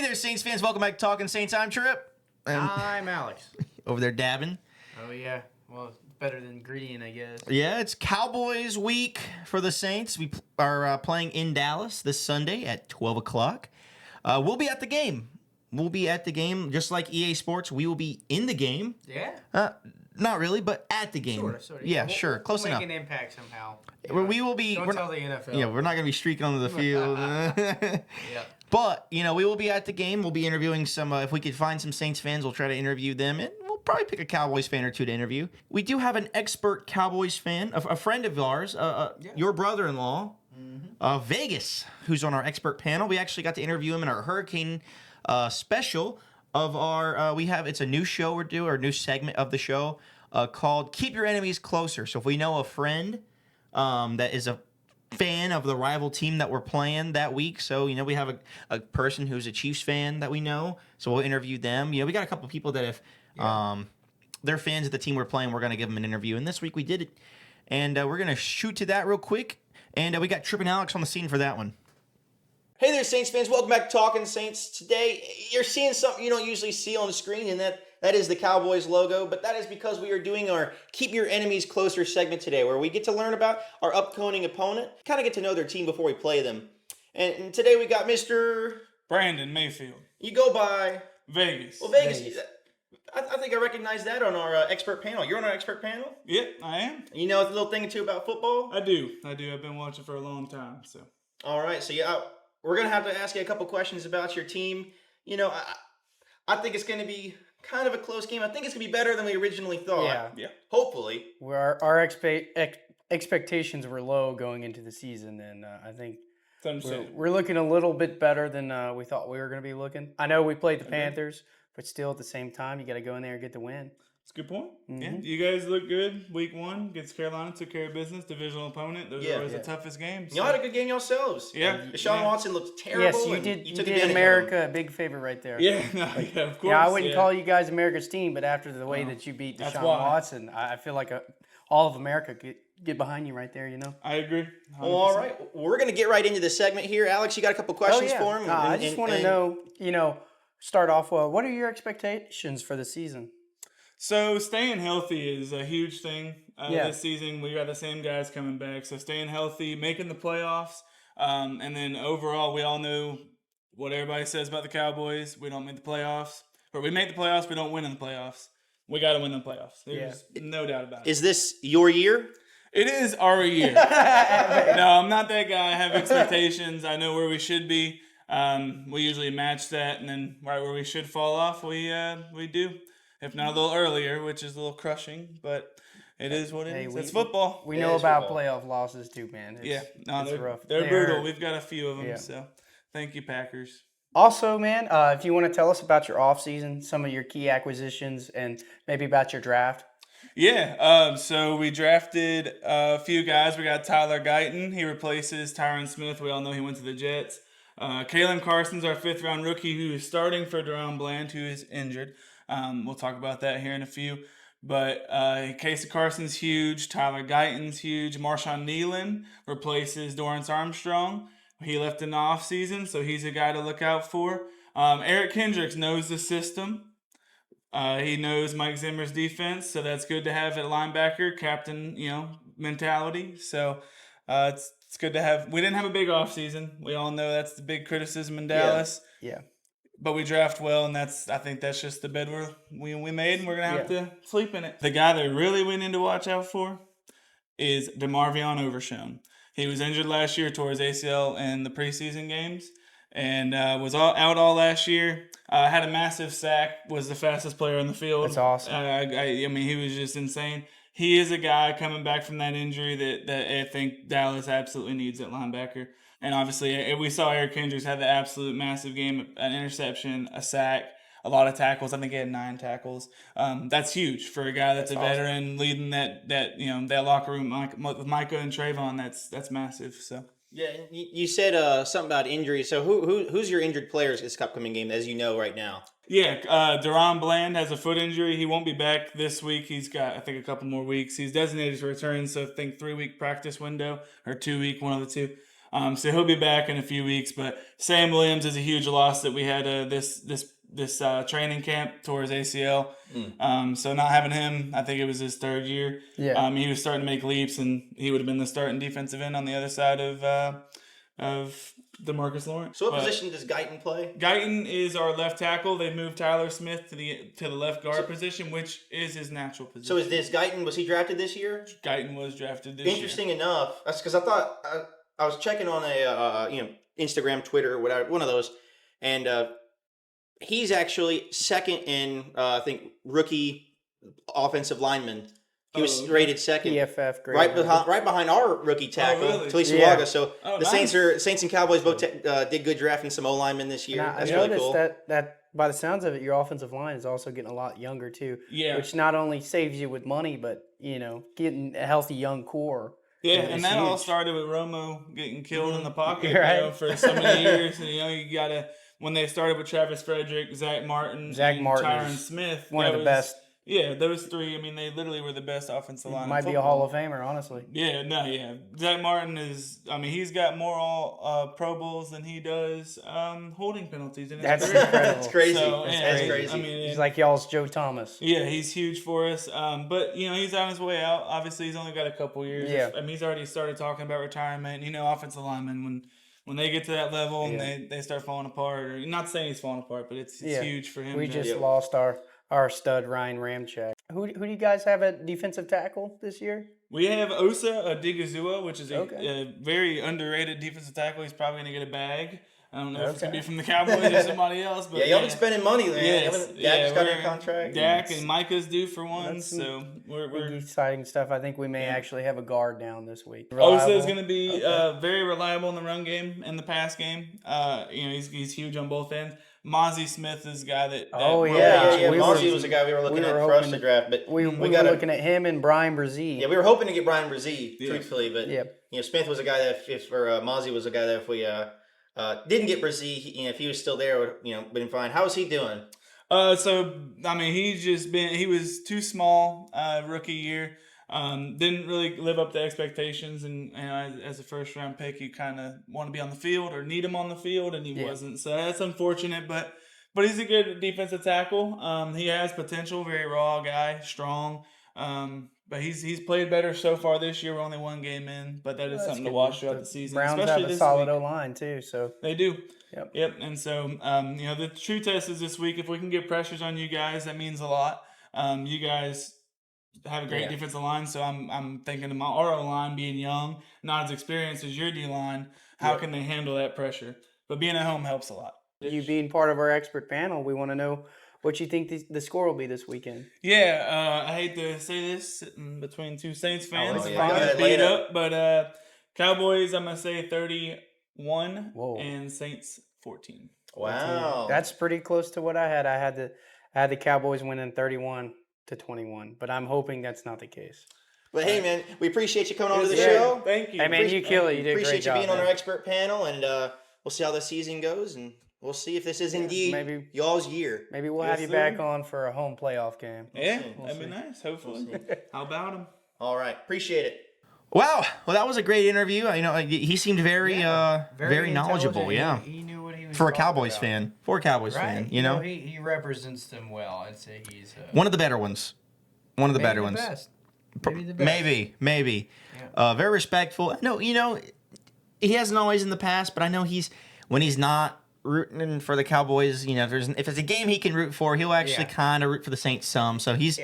Hey there, Saints fans. Welcome back to Talking Saints. I'm Trip. I'm Alex. Over there dabbing. Oh, yeah. Well, better than Gradient, I guess. Yeah, it's Cowboys week for the Saints. We are playing in Dallas this Sunday at 12 o'clock. We'll be at the game. Just like EA Sports. We will be in the game. Yeah? Not really, but at the game. Sort of. Yeah, sure. Close we'll enough. make an impact somehow. We will be. Don't tell the NFL. Yeah, we're not going to be streaking onto the field. Yeah. But, we will be at the game. We'll be interviewing some, if we could find some Saints fans, we'll try to interview them. And we'll probably pick a Cowboys fan or two to interview. We do have an expert Cowboys fan, a friend of ours, your brother-in-law, Vegas, who's on our expert panel. We actually got to interview him in our Hurricane special of our, it's a new show we're doing, or a new segment of the show called Keep Your Enemies Closer. So if we know a friend that is a fan of the rival team that we're playing that week. So, we have a person who's a Chiefs fan that we know. So we'll interview them. We got a couple of people that if they're fans of the team we're playing, we're going to give them an interview. And this week we did it. And we're going to shoot to that real quick. And we got Trip and Alex on the scene for that one. Hey there, Saints fans. Welcome back to Talking Saints. Today, you're seeing something you don't usually see on the screen, and that is the Cowboys logo, but that is because we are doing our Keep Your Enemies Closer segment today, where we get to learn about our upcoming opponent, kind of get to know their team before we play them. And today we got Mr. Brandon Mayfield. You go by? Vegas. Well, Vegas. I think I recognize that on our expert panel. You're on our expert panel? Yep, I am. You know a little thing or two about football? I do. I've been watching for a long time, so. All right, so we're going to have to ask you a couple questions about your team. I think it's going to be kind of a close game. I think it's going to be better than we originally thought. Yeah. Hopefully. Our expectations were low going into the season, and I think we're looking a little bit better than we thought we were going to be looking. I know we played the Panthers, but still at the same time, you got to go in there and get the win. That's a good point. Mm-hmm. Yeah, you guys look good. Week 1 against Carolina, took care of business. Divisional opponment. Those are always the toughest games. Y'all had a good game yourselves. Yeah. Deshaun Watson looked terrible. Yes, you did. You did America a big favor right there. Yeah, of course. Yeah, I wouldn't call you guys America's team, but after the way that you beat Deshaun Watson, I feel like all of America could get behind you right there, I agree. 100%. Well, all right. We're going to get right into the segment here. Alex, you got a couple questions for him? I just want to know, start off well, what are your expectations for the season? So staying healthy is a huge thing this season. We got the same guys coming back. So staying healthy, making the playoffs, and then overall, we all know what everybody says about the Cowboys. We don't make the playoffs. Or we make the playoffs, we don't win in the playoffs. We got to win the playoffs. There's no doubt about it. Is this your year? It is our year. No, I'm not that guy. I have expectations. I know where we should be. We usually match that, and then right where we should fall off, we do. If not a little earlier, which is a little crushing, but it is what it is. It's football. We know about playoff losses too, man. It's rough. They're brutal. We've got a few of them, so thank you, Packers. Also, man, if you want to tell us about your offseason, some of your key acquisitions, and maybe about your draft. Yeah, so we drafted a few guys. We got Tyler Guyton. He replaces Tyron Smith. We all know he went to the Jets. Kalen Carson's our 5th-round rookie who is starting for Deron Bland, who is injured. We'll talk about that here in a few. But Casey Carson's huge. Tyler Guyton's huge. Marshawn Nealon replaces Dorrance Armstrong. He left in the offseason, so he's a guy to look out for. Eric Kendricks knows the system. He knows Mike Zimmer's defense, so that's good to have at linebacker, captain, mentality. So it's good to have. We didn't have a big offseason. We all know that's the big criticism in Dallas. Yeah. But we draft well, and I think that's just the bed we made, and we're going to have to sleep in it. The guy that really we need to watch out for is DeMarvion Overshown. He was injured last year, tore his ACL in the preseason games, and was out all last year. Had a massive sack, was the fastest player on the field. That's awesome. I mean, he was just insane. He is a guy coming back from that injury that I think Dallas absolutely needs at linebacker. And obviously, we saw Eric Kendricks had the absolute massive game, an interception, a sack, a lot of tackles. I think he had 9 tackles. That's huge for a guy that's a veteran leading that locker room with Micah and Trayvon. That's massive. So. Yeah, you said something about injuries. So who's your injured players this upcoming game, as you know right now? Yeah, Deron Bland has a foot injury. He won't be back this week. He's got, I think, a couple more weeks. He's designated to return, so I think 3-week practice window or 2-week, one of the two. So he'll be back in a few weeks. But Sam Williams is a huge loss that we had this training camp towards ACL. So not having him, I think it was his third year. Yeah. He was starting to make leaps, and he would have been the starting defensive end on the other side of DeMarcus Lawrence. So what position does Guyton play? Guyton is our left tackle. They moved Tyler Smith to the left guard position, which is his natural position. So is this Guyton? Was he drafted this year? Guyton was drafted this year. Interesting enough. That's because I thought I was checking on a Instagram, Twitter, whatever, one of those, and he's actually second in I think rookie offensive lineman. He was rated second, PFF grade, right behind our rookie tackle, Talisa Waga. So the Saints and Cowboys both did good drafting some O linemen this year. Now, That's I really noticed cool. that by the sounds of it, your offensive line is also getting a lot younger too. Yeah. Which not only saves you with money, but getting a healthy young core. Yeah, and that all started with Romo getting killed in the pocket for so many years. And you gotta, when they started with Travis Frederick, Zach Martin, and Tyron Smith, one of the best. Yeah, those three. I mean, they literally were the best offensive line. Might be a Hall of Famer, honestly. Yeah. Zach Martin is. I mean, he's got more Pro Bowls than he does holding penalties. That's incredible. That's crazy. So, That's crazy. I mean, he's like y'all's Joe Thomas. Yeah, he's huge for us. But he's on his way out. Obviously, he's only got a couple years. Yeah. I mean, he's already started talking about retirement. Offensive linemen when they get to that level and they start falling apart. Or not saying he's falling apart, but it's huge for him. We just lost our stud Ryan Ramczyk. Who do you guys have at defensive tackle this year? We have Osa Odigizua, which is a very underrated defensive tackle. He's probably going to get a bag. I don't know if it's going to be from the Cowboys or somebody else. But y'all been spending money, man. Yes. Dak's got a contract. Dak and Micah's due for one, so we're exciting stuff. I think we may actually have a guard down this week. Osa is going to be very reliable in the run game and the pass game. He's huge on both ends. Mozzie Smith is the guy that Mozzie was the guy we were looking at for us to draft, but we were looking at him and Brian Brzee. Yeah, we were hoping to get Brian Brzee, truthfully, but Smith was a guy that Mozzie was a guy that if we didn't get Brzee, if he was still there, would been fine. How is he doing? So I mean, he was too small rookie year. Didn't really live up to expectations, and as a first round pick, you kind of want to be on the field or need him on the field, and he wasn't. So that's unfortunate, but he's a good defensive tackle. He has potential, very raw guy, strong. But he's played better so far this year. We're only one game in, but that is something to watch throughout the season. Browns especially have a solid O line too, so they do. Yep. And so the true test is this week. If we can get pressures on you guys, that means a lot. You guys have a great defensive line, so I'm thinking of my RO line being young, not as experienced as your D line. How can they handle that pressure? But being at home helps a lot. You being part of our expert panel, we want to know what you think the score will be this weekend. Yeah, I hate to say this, sitting between two Saints fans, beat up, but Cowboys, I'm gonna say 31 and Saints 14. Wow, that's pretty close to what I had. I had the Cowboys winning 31-21, but I'm hoping that's not the case. But hey, man, we appreciate you coming on to the show. Thank you. Hey, man, you kill it. You did a great appreciate job. You being on our expert panel, and we'll see how the season goes, and we'll see if this is indeed y'all's year. Maybe we'll have you back on for a home playoff game. That'd be nice. Hopefully. How about him? All right, appreciate it. Wow, well, that was a great interview. He seemed very knowledgeable. Yeah, he knew what he was for a Cowboys fan. For a Cowboys fan, he represents them well. I'd say he's one of the better ones. One of the better ones. Best. Maybe the best. Maybe. Yeah. Very respectful. No, he hasn't always in the past, but I know when he's not rooting for the Cowboys. If it's a game he can root for, he'll actually kind of root for the Saints some. So he's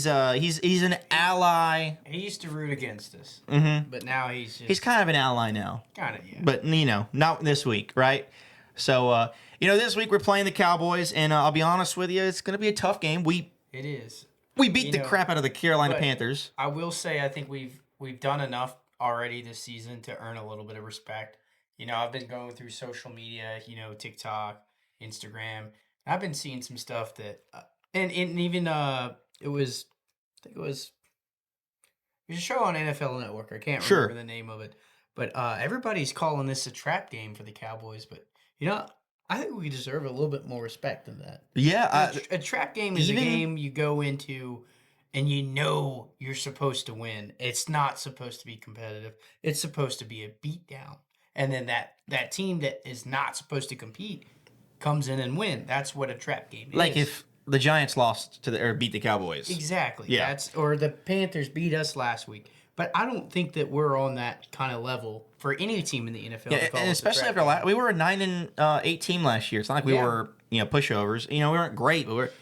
an ally. He used to root against us, but now he's kind of an ally now. Kind of, yeah. But not this week, right? So this week we're playing the Cowboys, and I'll be honest with you, it's going to be a tough game. It is. We beat the crap out of the Carolina Panthers. I will say I think we've done enough already this season to earn a little bit of respect. I've been going through social media, TikTok, Instagram. I've been seeing some stuff that, and even it was a show on NFL Network. I can't remember the name of it, but everybody's calling this a trap game for the Cowboys. But I think we deserve a little bit more respect than that. Yeah, a trap game is a game you go into and you're supposed to win. It's not supposed to be competitive. It's supposed to be a beatdown. and then that team that is not supposed to compete comes in and win. That's what a trap game is. Like if the Giants lost or beat the Cowboys. Exactly. Yeah. Or the Panthers beat us last week. But I don't think that we're on that kind of level for any team in the NFL. Yeah, and especially after we were a 9-8 team last year. It's not like we were pushovers. We weren't great, but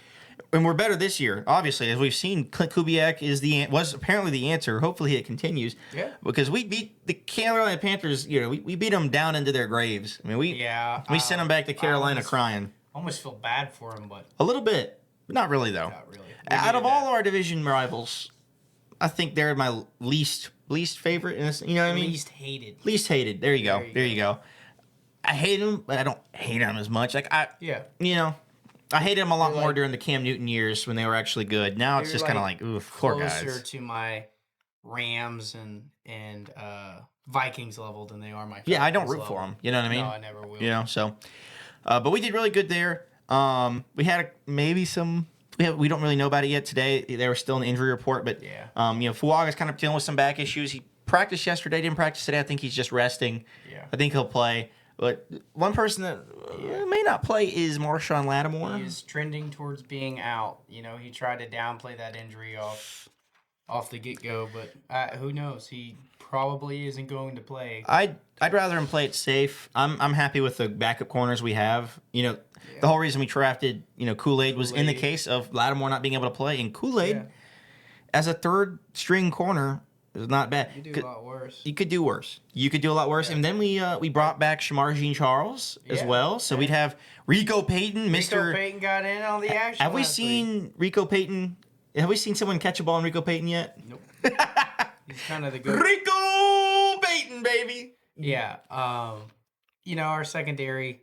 we're better this year. Obviously, as we've seen, Clint Kubiak was apparently the answer. Hopefully, it continues. Yeah. Because we beat the Carolina Panthers. We beat them down into their graves. I mean, we sent them back to Carolina crying. I almost feel bad for them, but A little bit, but not really though. not really. Out of all our division rivals, I think they're my least favorite. You know what I mean? Least hated. Least hated. There you go. There you go. I hate him, but I don't hate him as much. I hated him a lot more during the Cam Newton years when they were actually good. Now it's just kind of like, oof, poor guys. Closer to my Rams and Vikings level than they are my. Yeah, I don't Falcons root level. for them. You know what I mean? No, I never will. So, but we did really good there. We had maybe some. We don't really know about it yet today. They were still in the injury report, but Fuaga's kind of dealing with some back issues. He practiced yesterday, didn't practice today. I think he's just resting. Yeah. I think he'll play. But one person that may not play is Marshawn Lattimore. He is trending towards being out. He tried to downplay that injury off the get-go, but who knows? He probably isn't going to play. I'd rather him play it safe. I'm happy with the backup corners we have. The whole reason we drafted, Kool-Aid was in the case of Lattimore not being able to play. And Kool-Aid, as a third string corner, is not bad. You do a lot worse. You could do worse. You could do a lot worse. Yeah. And then we brought back Shamar Jean-Charles as well. So we'd have Rico Payton, Mr. Rico Payton got in on the action. Have we seen Rico Payton? Have we seen someone catch a ball in Rico Payton yet? Nope. He's kind of the good. Rico Payton, baby. Yeah. Our secondary,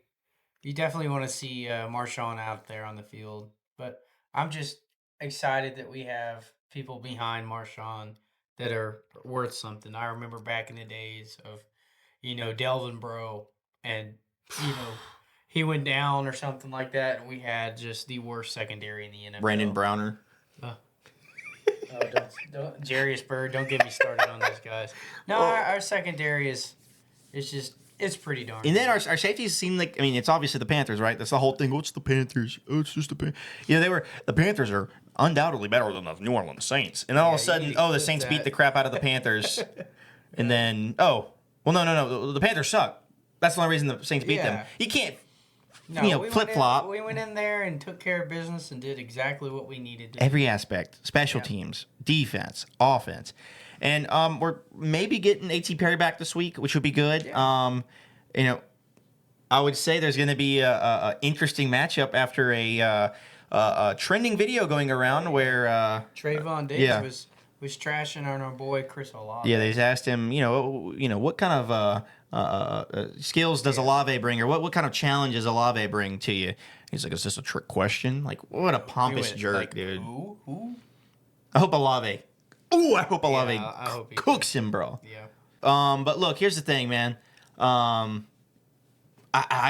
you definitely want to see Marshawn out there on the field. But I'm just excited that we have people behind Marshawn that are worth something. I remember back in the days of, Delvin Bro, and, he went down or something like that, and we had just the worst secondary in the NFL. Brandon Browner. Don't Jarius Byrd, don't get me started on those guys. No, our secondary is it's pretty darn And then good. our safeties seem like, it's obviously the Panthers, right? That's the whole thing. What's the Panthers? Oh, it's just the Panthers. The Panthers are undoubtedly better than the New Orleans Saints. And then all of a sudden, the Saints beat the crap out of the Panthers. And then, no. The Panthers suck. That's the only reason the Saints beat them. You can't, flip-flop. We went in there and took care of business and did exactly what we needed to. Every aspect. Special teams, defense, offense. And we're maybe getting A.T. Perry back this week, which would be good. Yeah. I would say there's going to be a interesting matchup after a trending video going around where Trayvon Diggs was trashing on our boy Chris Olave. Yeah, they just asked him, what kind of skills does Olave bring, or what kind of challenges Olave bring to you? He's like, is this a trick question? Like, what a pompous jerk, dude. Who? I hope Olave. Ooh, I hope Olave I hope cooks him, bro. Yeah. But look, here's the thing, man. I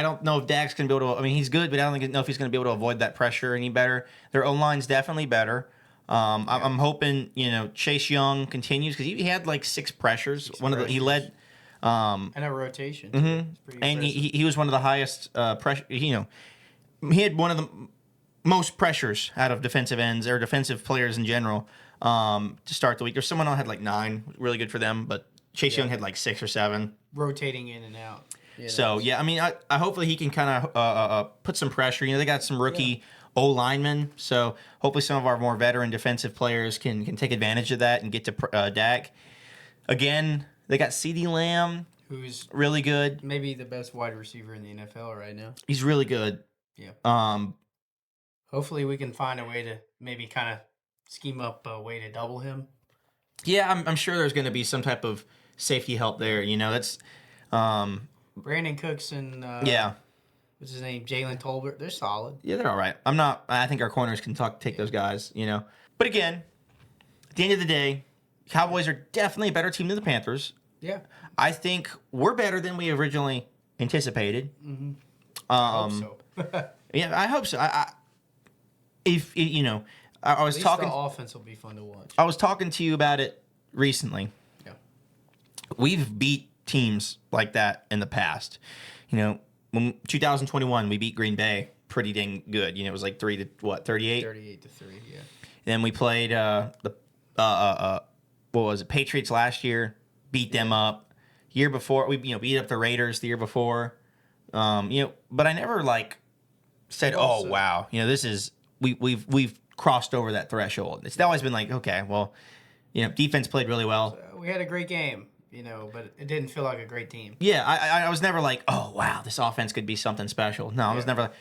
don't know if Dak's going to be able to. He's good, but I don't know if he's going to be able to avoid that pressure any better. Their O-line's definitely better. I'm hoping Chase Young continues because he had like 6 pressures. He led. And a rotation. Mm-hmm. And he was one of the highest pressure. He had one of the most pressures out of defensive ends or defensive players in general to start the week. There's someone else had like 9, really good for them, but Chase Young had like 6 or 7. Rotating in and out. Yeah, I hopefully he can kind of put some pressure. They got some rookie O-linemen, so hopefully some of our more veteran defensive players can take advantage of that and get to Dak. Again, they got CeeDee Lamb, who's really good. Maybe the best wide receiver in the NFL right now. He's really good. Yeah. Hopefully we can find a way to maybe kind of scheme up a way to double him. Yeah, I'm sure there's going to be some type of safety help there. That's Brandon Cooks and what's his name, Jalen Tolbert. They're solid. Yeah, they're all right. I think our corners can take those guys. But again, at the end of the day, Cowboys are definitely a better team than the Panthers. Yeah. I think we're better than we originally anticipated. Mm-hmm. I hope so. Yeah, I hope so. I was talking. The offense will be fun to watch. I was talking to you about it recently. Yeah. We've beat teams like that in the past. You know, when 2021 we beat Green Bay pretty dang good. You know, it was like 38? 38 to 3, yeah. Then we played what was it, Patriots last year, beat them up. Year before we beat up the Raiders the year before. But I never said, "Oh wow, this is we've crossed over that threshold." It's always been like, okay, well, defense played really well. We had a great game, but it didn't feel like a great team. Yeah, I was never like, "Oh wow, this offense could be something special." No, I was never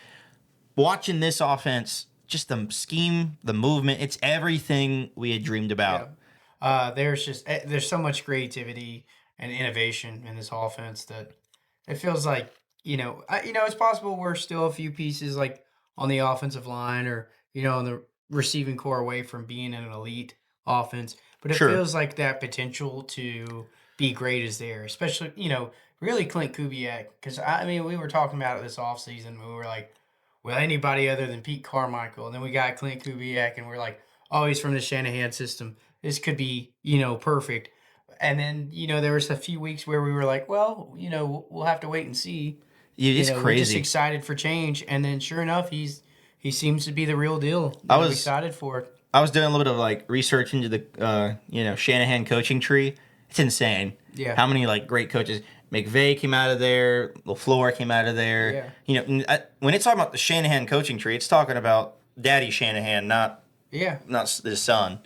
watching this offense. Just the scheme, the movement, it's everything we had dreamed about. Yeah. There's so much creativity and innovation in this offense that it feels like, it's possible we're still a few pieces like on the offensive line or, on the receiving core away from being an elite offense. But it feels like that potential to be great is there, especially, really Clint Kubiak. Because, we were talking about it this offseason. We were like, well, anybody other than Pete Carmichael. And then we got Clint Kubiak, and we're like, oh, he's from the Shanahan system. This could be, perfect. And then, there was a few weeks where we were like, well, we'll have to wait and see. It's crazy. We're just excited for change. And then sure enough, he seems to be the real deal. I'm excited for it. I was doing a little bit of research into the, Shanahan coaching tree. It's insane. Yeah. How many great coaches. McVay came out of there. LaFleur came out of there. Yeah. When it's talking about the Shanahan coaching tree, it's talking about Daddy Shanahan, not his son.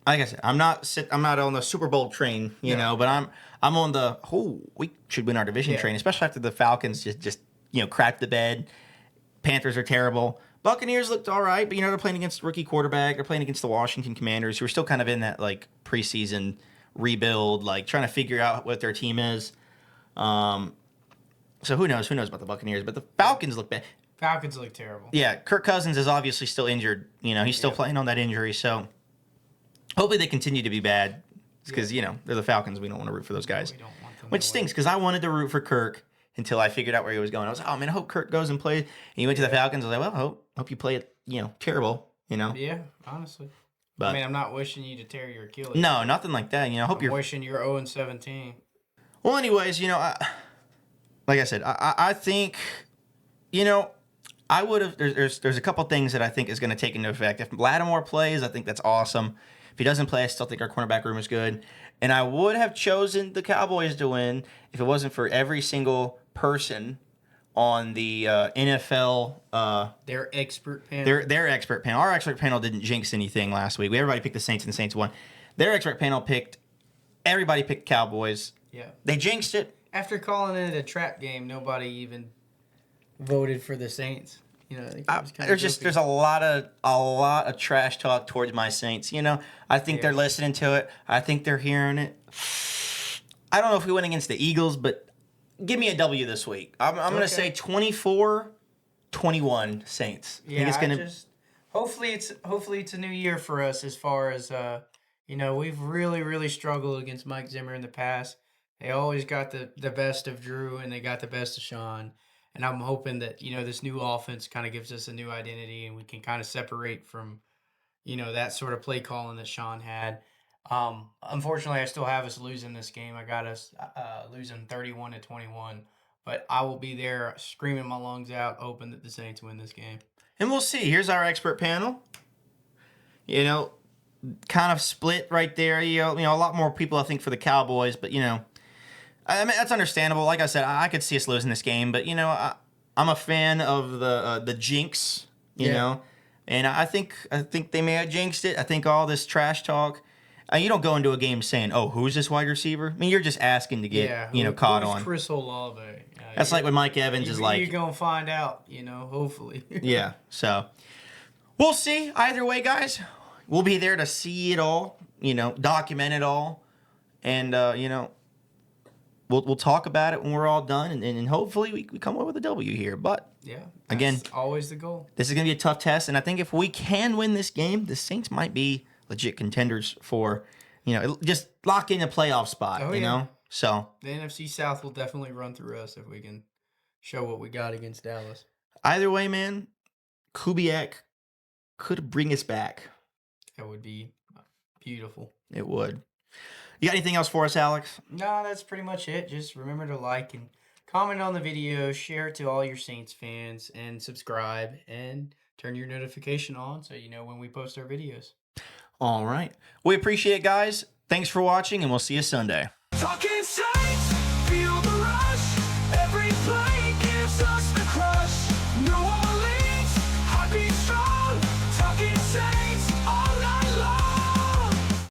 Like I said, I'm not on the Super Bowl train, but I'm on the we should win our division train, especially after the Falcons just crapped the bed. Panthers are terrible. Buccaneers looked all right, but they're playing against rookie quarterback. They're playing against the Washington Commanders, who are still kind of in that preseason rebuild, trying to figure out what their team is. So who knows about the Buccaneers, but the Falcons look bad. Falcons look terrible. Yeah, Kirk Cousins is obviously still injured. He's still playing on that injury, so hopefully they continue to be bad. Because, they're the Falcons. We don't want to root for those guys. We don't want them Which stinks, because I wanted to root for Kirk until I figured out where he was going. I was like, oh, man, I hope Kirk goes and plays. And he went to the Falcons. I was like, well, hope you play it, terrible, Yeah, honestly. But I'm not wishing you to tear your Achilles. No, nothing like that. I hope I'm wishing you're 0-17. Well, anyways, like I said, I think, I would have. There's a couple things that I think is going to take into effect. If Lattimore plays, I think that's awesome. If he doesn't play, I still think our cornerback room is good. And I would have chosen the Cowboys to win if it wasn't for every single person on the NFL. Their expert panel. Their expert panel. Our expert panel didn't jinx anything last week. Everybody picked the Saints, and the Saints won. Their expert panel everybody picked Cowboys. Yeah. They jinxed it. After calling it a trap game, nobody even voted for the Saints. There's a lot of trash talk towards my Saints. I think they're listening to it. I think they're hearing it. I don't know if we win against the Eagles, but give me a W this week. I'm going to say 24-21 Saints. Yeah, I think it's going to. Hopefully it's a new year for us as far as we've really, really struggled against Mike Zimmer in the past. They always got the best of Drew and they got the best of Sean. And I'm hoping that, this new offense kind of gives us a new identity and we can kind of separate from, that sort of play calling that Sean had. Unfortunately, I still have us losing this game. I got us losing 31-21. But I will be there screaming my lungs out, hoping that the Saints win this game. And we'll see. Here's our expert panel. Kind of split right there. A lot more people, I think, for the Cowboys. But, that's understandable. Like I said, I could see us losing this game, but I'm a fan of the jinx, you know, and I think they may have jinxed it. I think all this trash talk. You don't go into a game saying, "Oh, who's this wide receiver?" I mean, you're just asking to get caught on. Chris Olave. That's like when Mike Evans is like. You're gonna find out, hopefully. Yeah. So we'll see. Either way, guys, we'll be there to see it all. Document it all, and We'll talk about it when we're all done, and hopefully we come away with a W here. But again, always the goal. This is going to be a tough test, and I think if we can win this game, the Saints might be legit contenders for, just lock in a playoff spot. So the NFC South will definitely run through us if we can show what we got against Dallas. Either way, man, Kubiak could bring us back. That would be beautiful. It would. You got anything else for us, Alex? No, that's pretty much it. Just remember to like and comment on the video, share it to all your Saints fans, and subscribe and turn your notification on so you know when we post our videos. All right. We appreciate it, guys. Thanks for watching, and we'll see you Sunday. Talking